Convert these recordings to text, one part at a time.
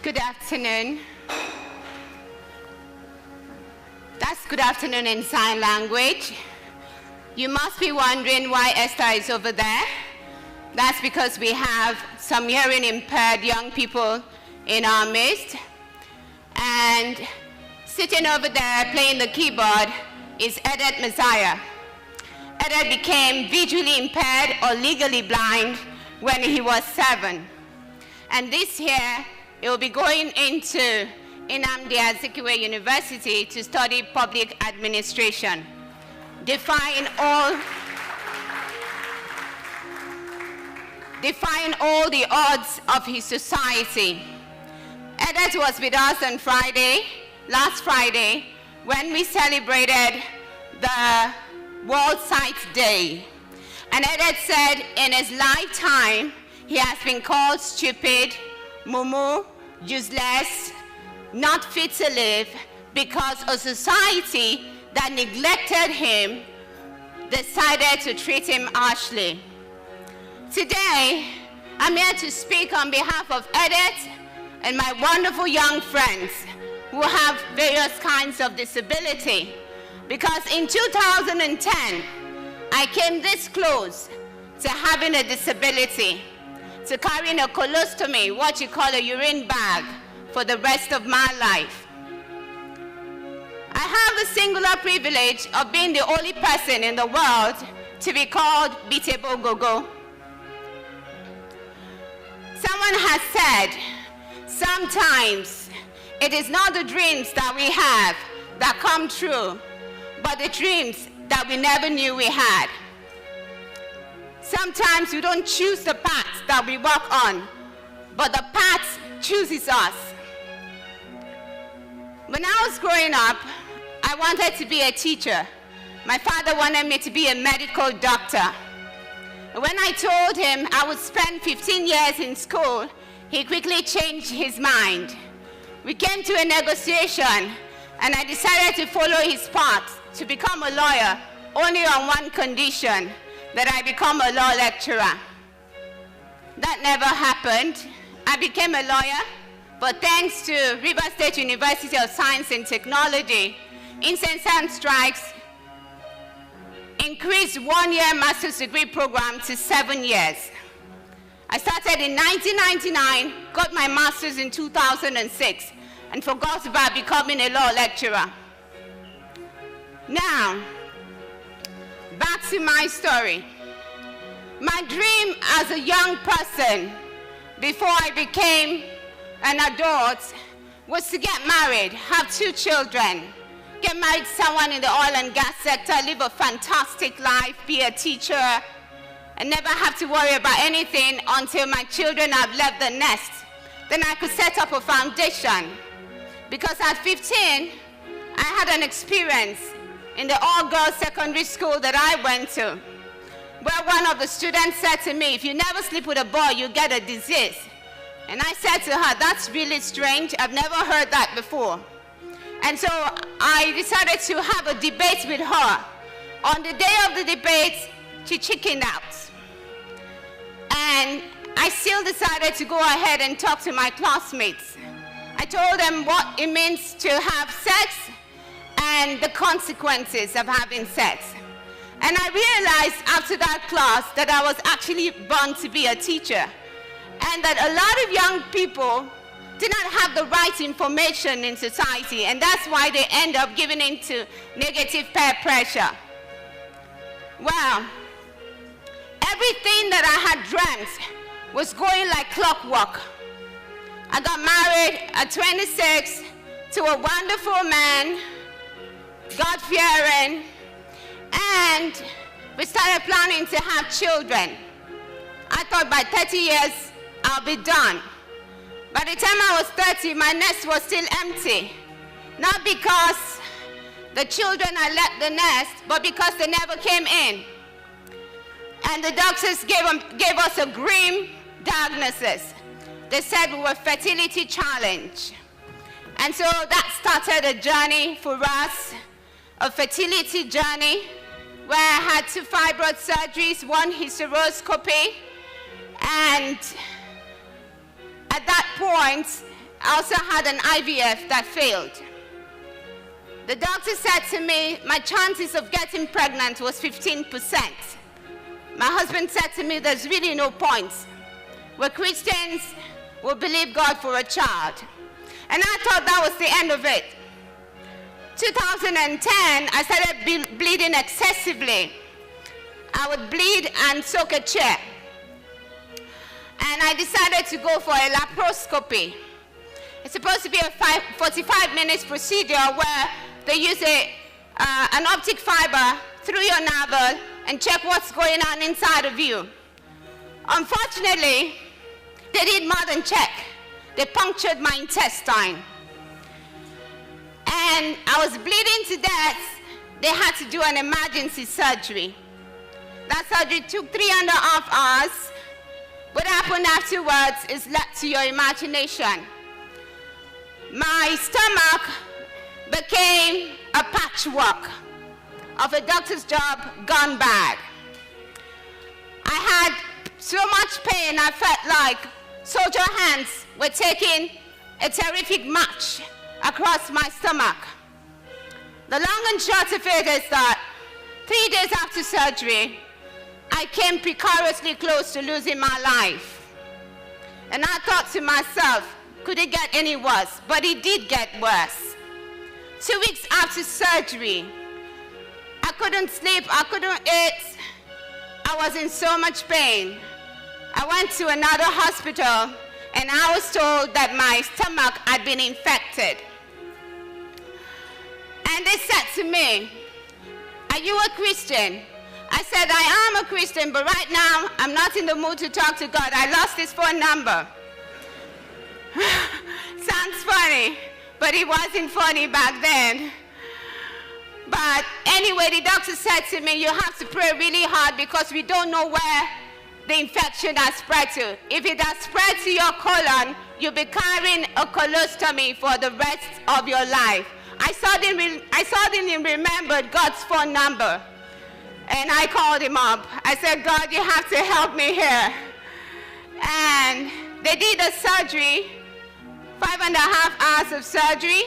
Good afternoon. That's good afternoon in sign language. You must be wondering why Esther is over there. That's because we have some hearing impaired young people in our midst. And sitting over there playing the keyboard is Delattre Messiah. Delattre became visually impaired or legally blind when he was 7. And this year, he will be going into Nnamdi Azikiwe University to study public administration, defying all the odds of his society. Delattre was with us on last Friday, when we celebrated the World Sight Day. And Delattre said in his lifetime, he has been called stupid, mumu, useless, not fit to live, because a society that neglected him decided to treat him harshly. Today, I'm here to speak on behalf of Delattre and my wonderful young friends who have various kinds of disability, because in 2010, I came this close to having a disability, to carrying a colostomy, what you call a urine bag, for the rest of my life. I have the singular privilege of being the only person in the world to be called Bitebo Gogo. Someone has said, sometimes it is not the dreams that we have that come true, but the dreams that we never knew we had. Sometimes we don't choose the path that we walk on, but the path chooses us. When I was growing up, I wanted to be a teacher. My father wanted me to be a medical doctor. And when I told him I would spend 15 years in school, he quickly changed his mind. We came to a negotiation, and I decided to follow his path to become a lawyer, only on one condition, that I become a law lecturer. That never happened. I became a lawyer, but thanks to River State University of Science and Technology, incessant strikes increased one-year master's degree program to 7 years. I started in 1999, got my master's in 2006, and forgot about becoming a law lecturer. Now, back to my story. My dream as a young person, before I became an adult, was to get married, have 2 children, get married to someone in the oil and gas sector, live a fantastic life, be a teacher, and never have to worry about anything until my children have left the nest. Then I could set up a foundation. Because at 15, I had an experience in the all-girls secondary school that I went to, where one of the students said to me, if you never sleep with a boy, you get a disease. And I said to her, that's really strange. I've never heard that before. And so I decided to have a debate with her. On the day of the debate, she chickened out. And I still decided to go ahead and talk to my classmates. I told them what it means to have sex and the consequences of having sex. And I realized after that class that I was actually born to be a teacher, and that a lot of young people did not have the right information in society, and that's why they end up giving in to negative peer pressure. Well, everything that I had dreamt was going like clockwork. I got married at 26 to a wonderful man, God-fearing, and we started planning to have children. I thought by 30 years, I'll be done. By the time I was 30, my nest was still empty. Not because the children had left the nest, but because they never came in. And the doctors gave us a grim diagnosis. They said we were fertility challenged. And so that started a journey for us, a fertility journey, where I had 2 fibroid surgeries, 1 hysteroscopy, and at that point, I also had an IVF that failed. The doctor said to me, my chances of getting pregnant was 15%. My husband said to me, there's really no point. We're Christians, we'll believe God for a child. And I thought that was the end of it. 2010, I started bleeding excessively. I would bleed and soak a chair. And I decided to go for a laparoscopy. It's supposed to be a 45 minutes procedure where they use an optic fiber through your navel and check what's going on inside of you. Unfortunately, they did more than check. They punctured my intestine. And I was bleeding to death. They had to do an emergency surgery. That surgery took 3.5 hours. What happened afterwards is left to your imagination. My stomach became a patchwork of a doctor's job gone bad. I had so much pain, I felt like soldier hands were taking a terrific march across my stomach. The long and short of it is that 3 days after surgery, I came precariously close to losing my life. And I thought to myself, could it get any worse? But it did get worse. 2 weeks after surgery, I couldn't sleep, I couldn't eat. I was in so much pain. I went to another hospital and I was told that my stomach had been infected. And they said to me, are you a Christian? I said, I am a Christian, but right now I'm not in the mood to talk to God. I lost his phone number. Sounds funny, but it wasn't funny back then. But anyway, the doctor said to me, you have to pray really hard because we don't know where the infection has spread to. If it has spread to your colon, you'll be carrying a colostomy for the rest of your life. I suddenly remembered God's phone number. And I called him up. I said, God, you have to help me here. And they did a surgery, 5.5 hours of surgery.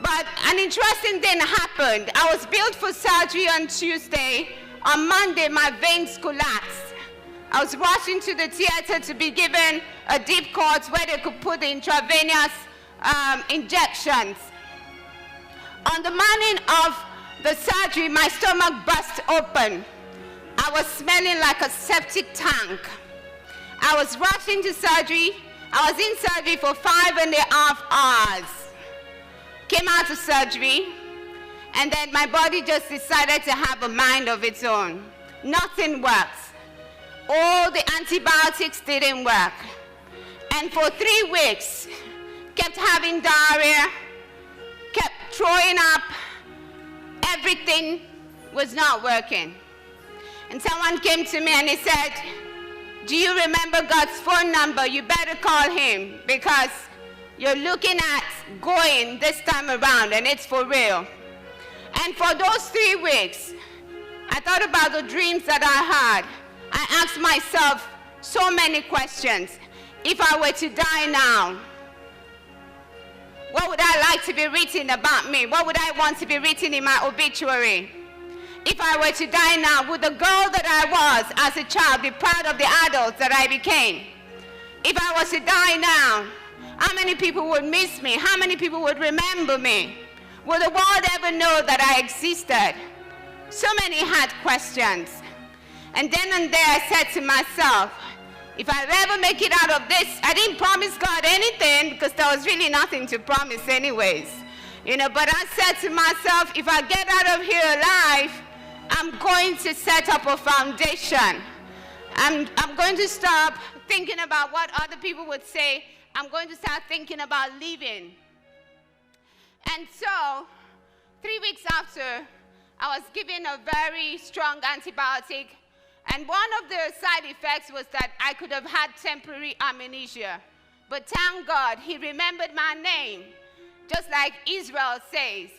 But an interesting thing happened. I was billed for surgery on Tuesday. On Monday, my veins collapsed. I was rushed into the theater to be given a deep cord where they could put the intravenous injections. On the morning of the surgery, my stomach burst open. I was smelling like a septic tank. I was rushed into surgery. I was in surgery for 5.5 hours. Came out of surgery, and then my body just decided to have a mind of its own. Nothing works. All the antibiotics didn't work. And for 3 weeks, kept having diarrhea, kept throwing up. Everything was not working. And someone came to me and he said, do you remember God's phone number? You better call him because you're looking at going this time around and it's for real. And for those 3 weeks, I thought about the dreams that I had. I asked myself so many questions. If I were to die now, what would I like to be written about me? What would I want to be written in my obituary? If I were to die now, would the girl that I was as a child be proud of the adult that I became? If I was to die now, how many people would miss me? How many people would remember me? Will the world ever know that I existed? So many had questions. And then and there I said to myself, if I ever make it out of this, I didn't promise God anything because there was really nothing to promise anyways. You know, but I said to myself, if I get out of here alive, I'm going to set up a foundation. I'm going to stop thinking about what other people would say. I'm going to start thinking about living. And so, 3 weeks after, I was given a very strong antibiotic. And one of the side effects was that I could have had temporary amnesia. But thank God, he remembered my name. Just like Israel says,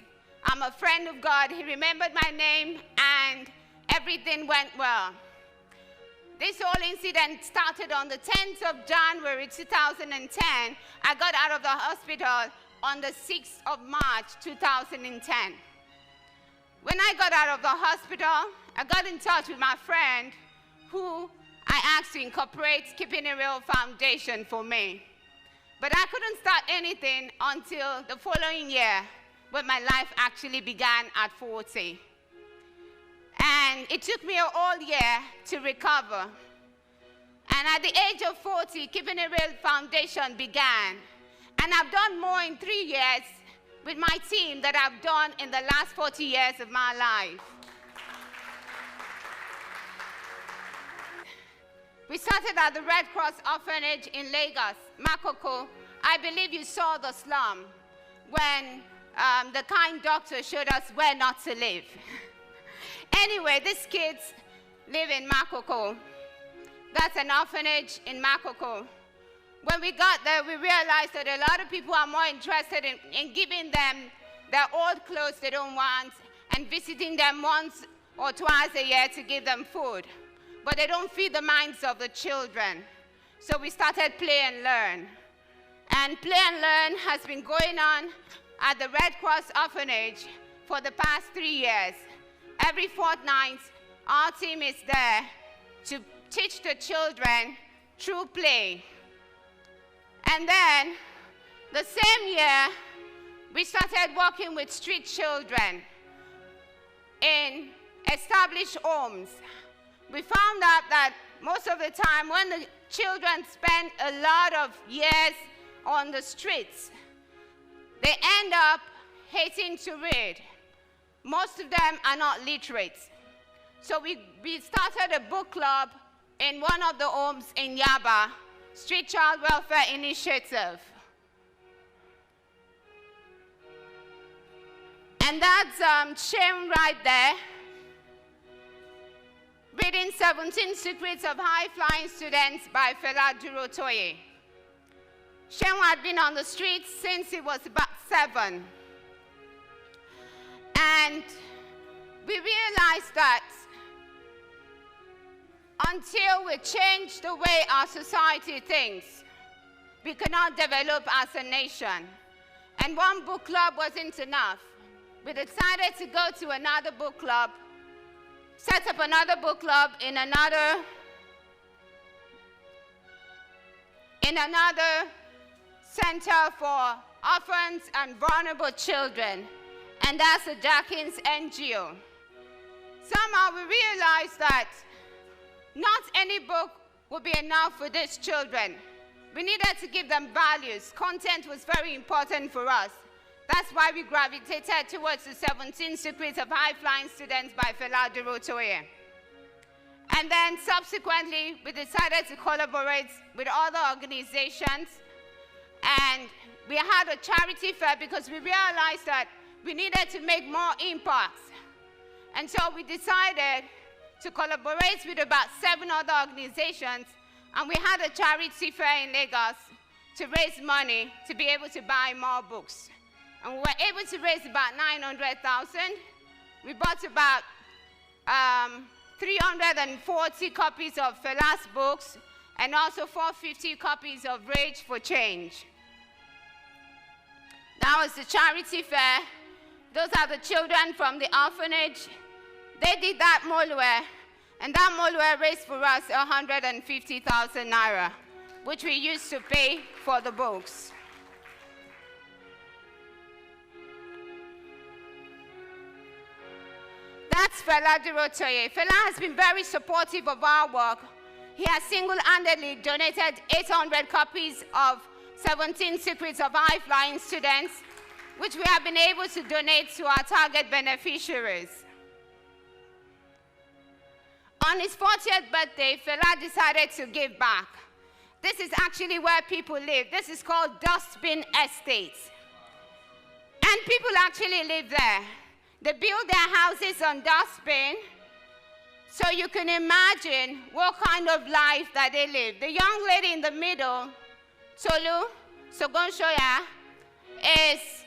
I'm a friend of God. He remembered my name and everything went well. this whole incident started on the 10th of January 2010. I got out of the hospital on the 6th of March 2010. When I got out of the hospital, I got in touch with my friend who I asked to incorporate KIR Foundation for me. But I couldn't start anything until the following year, when my life actually began at 40. And it took me a whole year to recover. And at the age of 40, KIR Foundation began. And I've done more in 3 years with my team that I've done in the last 40 years of my life. We started at the Red Cross Orphanage in Lagos, Makoko. I believe you saw the slum when the kind doctor showed us where not to live. Anyway, these kids live in Makoko. That's an orphanage in Makoko. When we got there, we realized that a lot of people are more interested in giving them their old clothes they don't want and visiting them once or twice a year to give them food. But they don't feed the minds of the children. So we started Play and Learn. And Play and Learn has been going on at the Red Cross Orphanage for the past 3 years. Every fortnight, our team is there to teach the children through play. And then, the same year, we started working with street children in established homes. We found out that most of the time, when the children spend a lot of years on the streets, they end up hating to read. Most of them are not literate. So we started a book club in one of the homes in Yaba, Street Child Welfare Initiative. And that's Shem right there, reading 17 Secrets of High-Flying Students by Fela Durotoye. Shem had been on the streets since he was about 7. And we realized that until we change the way our society thinks, we cannot develop as a nation. And one book club wasn't enough. We decided to go to another book club, set up another book club in another center for orphans and vulnerable children, and that's the Jackins NGO. Somehow we realized that not any book would be enough for these children. We needed to give them values. Content was very important for us. That's why we gravitated towards the 17 Secrets of High-Flying Students by Fela Durotoye. And then subsequently, we decided to collaborate with other organizations. And we had a charity fair because we realized that we needed to make more impact. And so we decided to collaborate with about 7 other organizations. And we had a charity fair in Lagos to raise money to be able to buy more books. And we were able to raise about 900,000. We bought about 340 copies of Fela's books and also 450 copies of Rage for Change. That was the charity fair. Those are the children from the orphanage. They did that Molwe, and that Molwe raised for us 150,000 naira, which we used to pay for the books. That's Fela Durotoye. Fela has been very supportive of our work. He has single-handedly donated 800 copies of 17 Secrets of High-Flying Students, which we have been able to donate to our target beneficiaries. On his 40th birthday, Fela decided to give back. This is actually where people live. This is called Dustbin Estates. And people actually live there. They build their houses on dustbin, so you can imagine what kind of life that they live. The young lady in the middle, Tolu Sogonshoya, is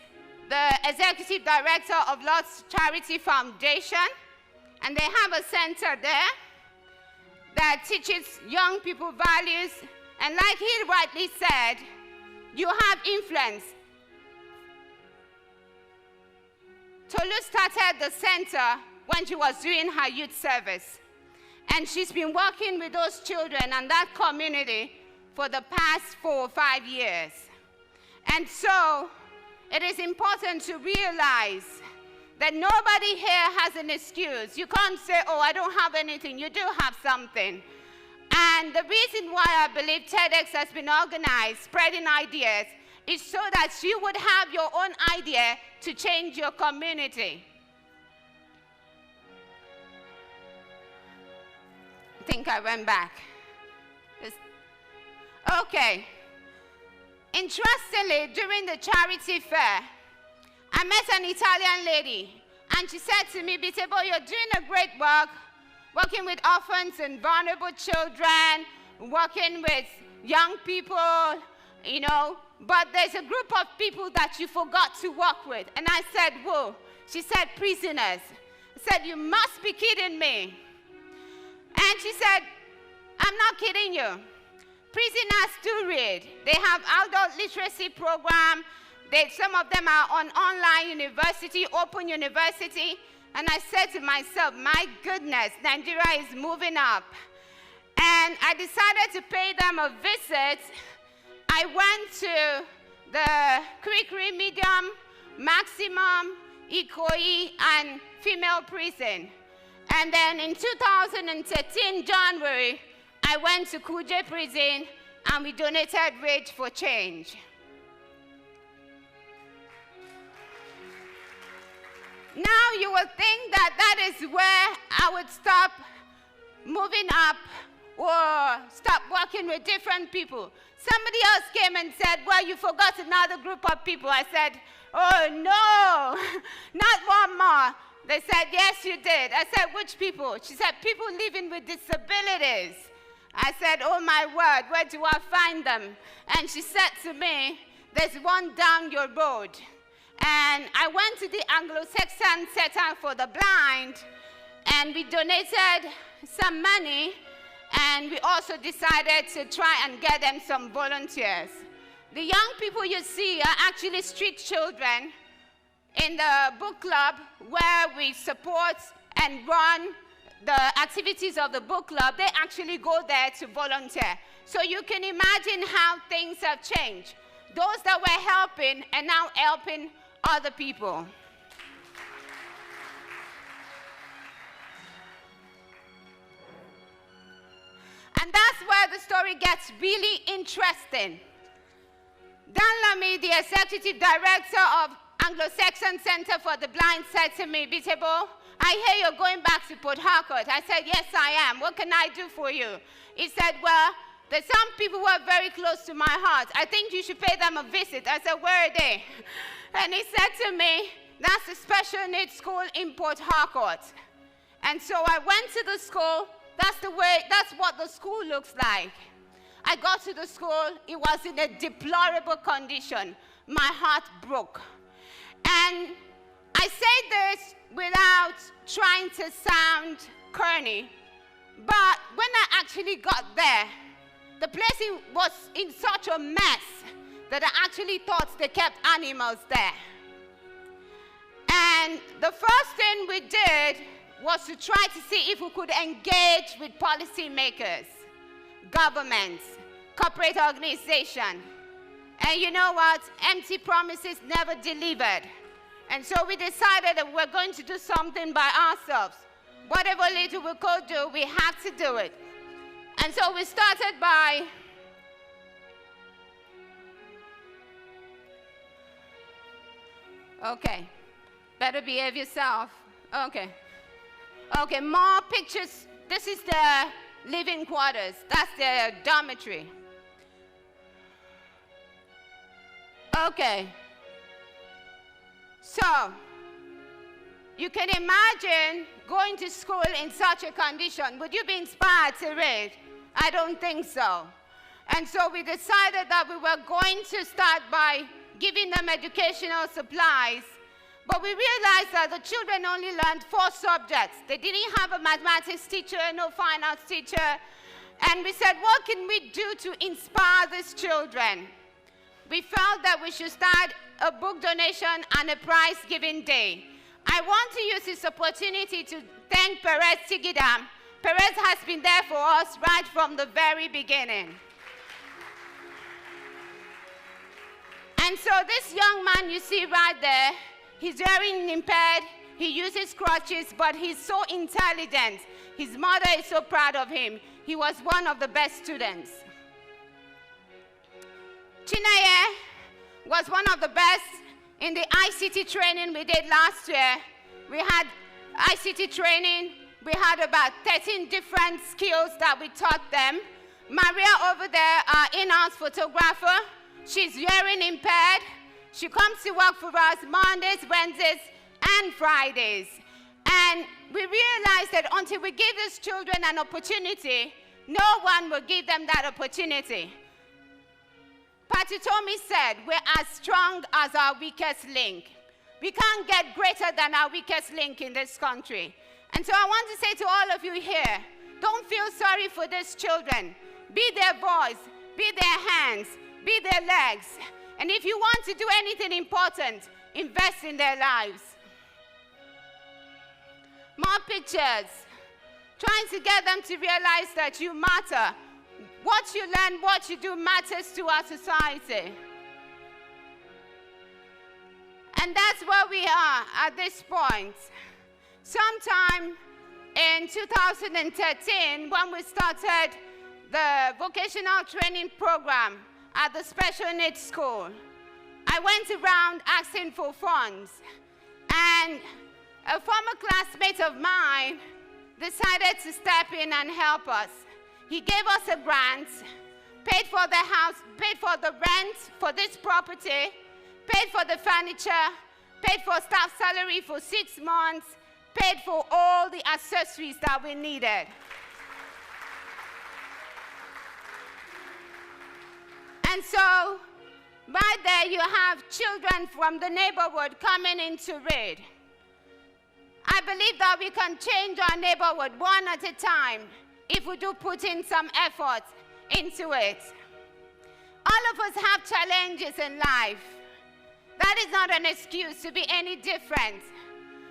the executive director of Lord's Charity Foundation, and they have a center there. that teaches young people values. And like he rightly said, you have influence. Tolu started the center when she was doing her youth service. And she's been working with those children and that community for the past 4 or 5 years. And so it is important to realize that nobody here has an excuse. You can't say, oh, I don't have anything. You do have something. And the reason why I believe TEDx has been organized, spreading ideas, is so that you would have your own idea to change your community. I think I went back. Okay. Interestingly, during the charity fair, I met an Italian lady, and she said to me, Bitebo, you're doing a great work, working with orphans and vulnerable children, working with young people, you know, but there's a group of people that you forgot to work with. And I said, whoa. She said, prisoners. I said, you must be kidding me. And she said, I'm not kidding you. Prisoners do read. They have adult literacy program. Some of them are on online university, open university. And I said to myself, my goodness, Nigeria is moving up. And I decided to pay them a visit. I went to the KIR medium, maximum, Ikoyi, and female prison. And then in 2013, January, I went to Kuje prison, and we donated Rage for Change. Now you will think that that is where I would stop moving up or stop working with different people. Somebody else came and said, well, you forgot another group of people. I said, oh, no, not one more. They said, yes, you did. I said, which people? She said, people living with disabilities. I said, oh, my word, where do I find them? And she said to me, there's one down your road. And I went to the Anglo-Saxon Center for the Blind, and we donated some money, and we also decided to try and get them some volunteers. The young people you see are actually street children in the book club where we support and run the activities of the book club. They actually go there to volunteer. So you can imagine how things have changed. Those that were helping are now helping other people. And that's where the story gets really interesting. Dan Lamy, the executive director of Anglo-Saxon Center for the Blind, said to me, Bitebo, I hear you're going back to Port Harcourt. I said, yes, I am. What can I do for you? He said, well, there's some people who are very close to my heart. I think you should pay them a visit. I said, where are they? And he said to me, that's the special needs school in Port Harcourt. And so I went to the school. That's what the school looks like. I got to the school. It was in a deplorable condition. My heart broke. And I say this without trying to sound corny, but when I actually got there, the place was in such a mess that I actually thought they kept animals there. And the first thing we did was to try to see if we could engage with policymakers, governments, corporate organizations. And you know what? Empty promises never delivered. And so we decided that we're going to do something by ourselves. Whatever little we could do, we had to do it. And so we started by okay, better behave yourself. Okay. Okay, more pictures. This is the living quarters. That's the dormitory. Okay. So, you can imagine going to school in such a condition. Would you be inspired to read? I don't think so. And so we decided that we were going to start by giving them educational supplies. But we realized that the children only learned 4 subjects. They didn't have a mathematics teacher, no fine arts teacher. And we said, what can we do to inspire these children? We felt that we should start a book donation and a prize-giving day. I want to use this opportunity to thank Perez Tigidam. Perez has been there for us right from the very beginning. And so this young man you see right there, he's hearing impaired, he uses crutches, but he's so intelligent. His mother is so proud of him. He was one of the best students. Chineye was one of the best in the ICT training we did last year. We had ICT training. We had about 13 different skills that we taught them. Maria over there, our in-house photographer, she's hearing impaired. She comes to work for us Mondays, Wednesdays, and Fridays. And we realized that until we give these children an opportunity, no one will give them that opportunity. Patitomi said, we're as strong as our weakest link. We can't get greater than our weakest link in this country. And so I want to say to all of you here, don't feel sorry for these children. Be their voice, be their hands, be their legs. And if you want to do anything important, invest in their lives. More pictures. Trying to get them to realize that you matter. What you learn, what you do matters to our society. And that's where we are at this point. Sometime in 2013, when we started the vocational training program at the special needs school, I went around asking for funds. And a former classmate of mine decided to step in and help us. He gave us a grant, paid for the house, paid for the rent for this property, paid for the furniture, paid for staff salary for 6 months, paid for all the accessories that we needed. And so, right there you have children from the neighborhood coming in to read. I believe that we can change our neighborhood one at a time if we do put in some effort into it. All of us have challenges in life. That is not an excuse to be any different.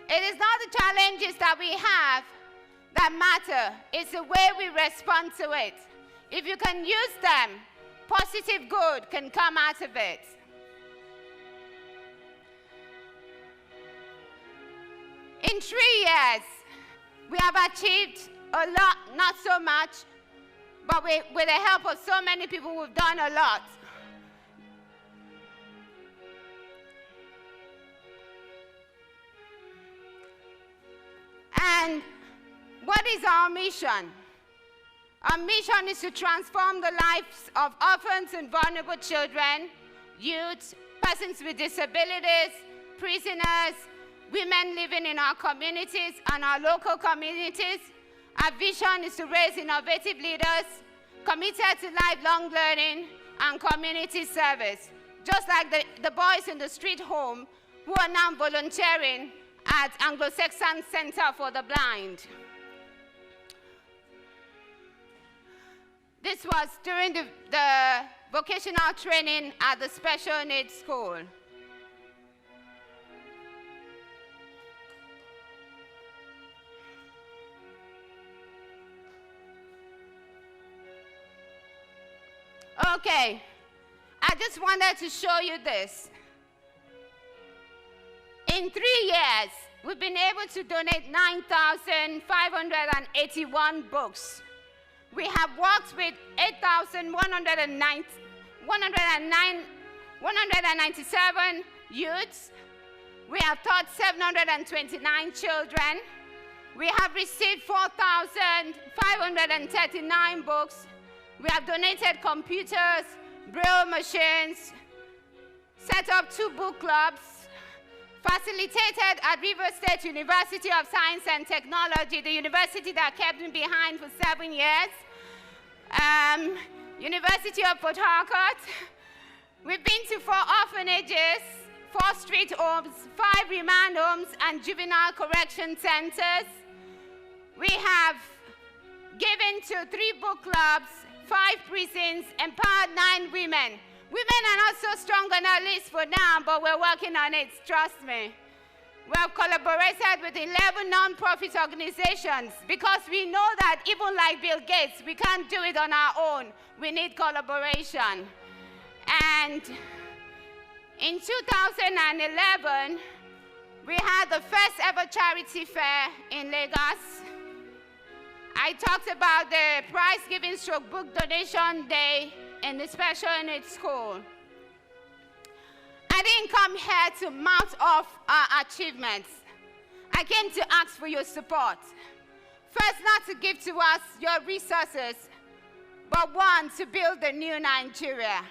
It is not the challenges that we have that matter. It's the way we respond to it. If you can use them, positive good can come out of it. In 3 years, we have achieved a lot, not so much, but with the help of so many people, we've done a lot. And what is our mission? Our mission is to transform the lives of orphans and vulnerable children, youth, persons with disabilities, prisoners, women living in our communities and our local communities. Our vision is to raise innovative leaders committed to lifelong learning and community service, just like the boys in the street home who are now volunteering at Anglo-Saxon Center for the Blind. This was during the vocational training at the special needs school. Okay, I just wanted to show you this. In 3 years, we've been able to donate 9,581 books. We have worked with 197 youths. We have taught 729 children. We have received 4,539 books. We have donated computers, braille machines, set up 2 book clubs, facilitated at River State University of Science and Technology, the university that kept me behind for 7 years, University of Port Harcourt. We've been to 4 orphanages, 4 street homes, 5 remand homes, and juvenile correction centers. We have given to 3 book clubs, 5 prisons, empowered 9 women. Women are not so strong on our list for now, but we're working on it, trust me. We have collaborated with 11 non-profit organizations because we know that even like Bill Gates, we can't do it on our own. We need collaboration. And in 2011, we had the first ever charity fair in Lagos. I talked about the prize giving stroke book donation day in the special needs school. I didn't come here to mount off our achievements. I came to ask for your support. First, not to give to us your resources, but one, to build a new Nigeria.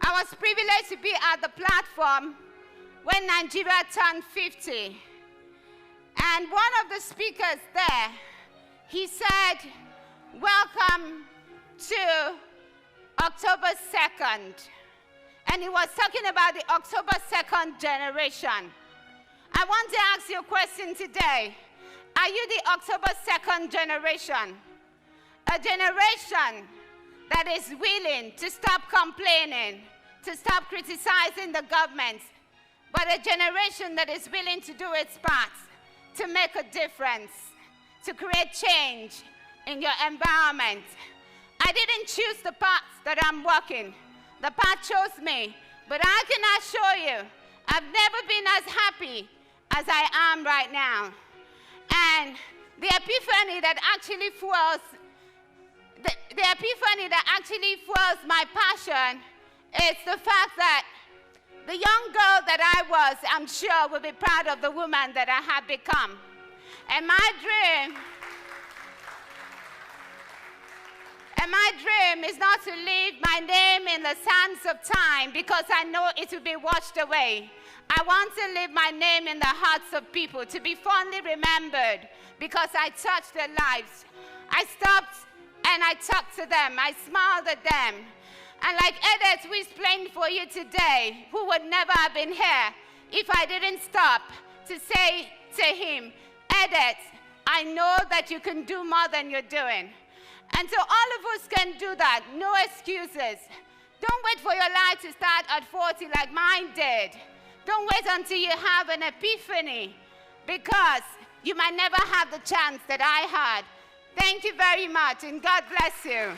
I was privileged to be at the platform when Nigeria turned 50. And one of the speakers there, he said, welcome to October 2nd. And he was talking about the October 2nd generation. I want to ask you a question today. Are you the October 2nd generation? A generation that is willing to stop complaining, to stop criticizing the government, but a generation that is willing to do its part to make a difference, to create change in your environment. I didn't choose the path that I'm walking. The path chose me. But I can assure you, I've never been as happy as I am right now. And the epiphany that actually fuels my passion is the fact that the young girl that I was, I'm sure, will be proud of the woman that I have become. And my dream is not to leave my name in the sands of time because I know it will be washed away. I want to leave my name in the hearts of people, to be fondly remembered because I touched their lives. I stopped and I talked to them. I smiled at them. And like Edith, who is playing for you today, who would never have been here if I didn't stop to say to him, Edith, I know that you can do more than you're doing. And so all of us can do that, no excuses. Don't wait for your life to start at 40 like mine did. Don't wait until you have an epiphany, because you might never have the chance that I had. Thank you very much, and God bless you.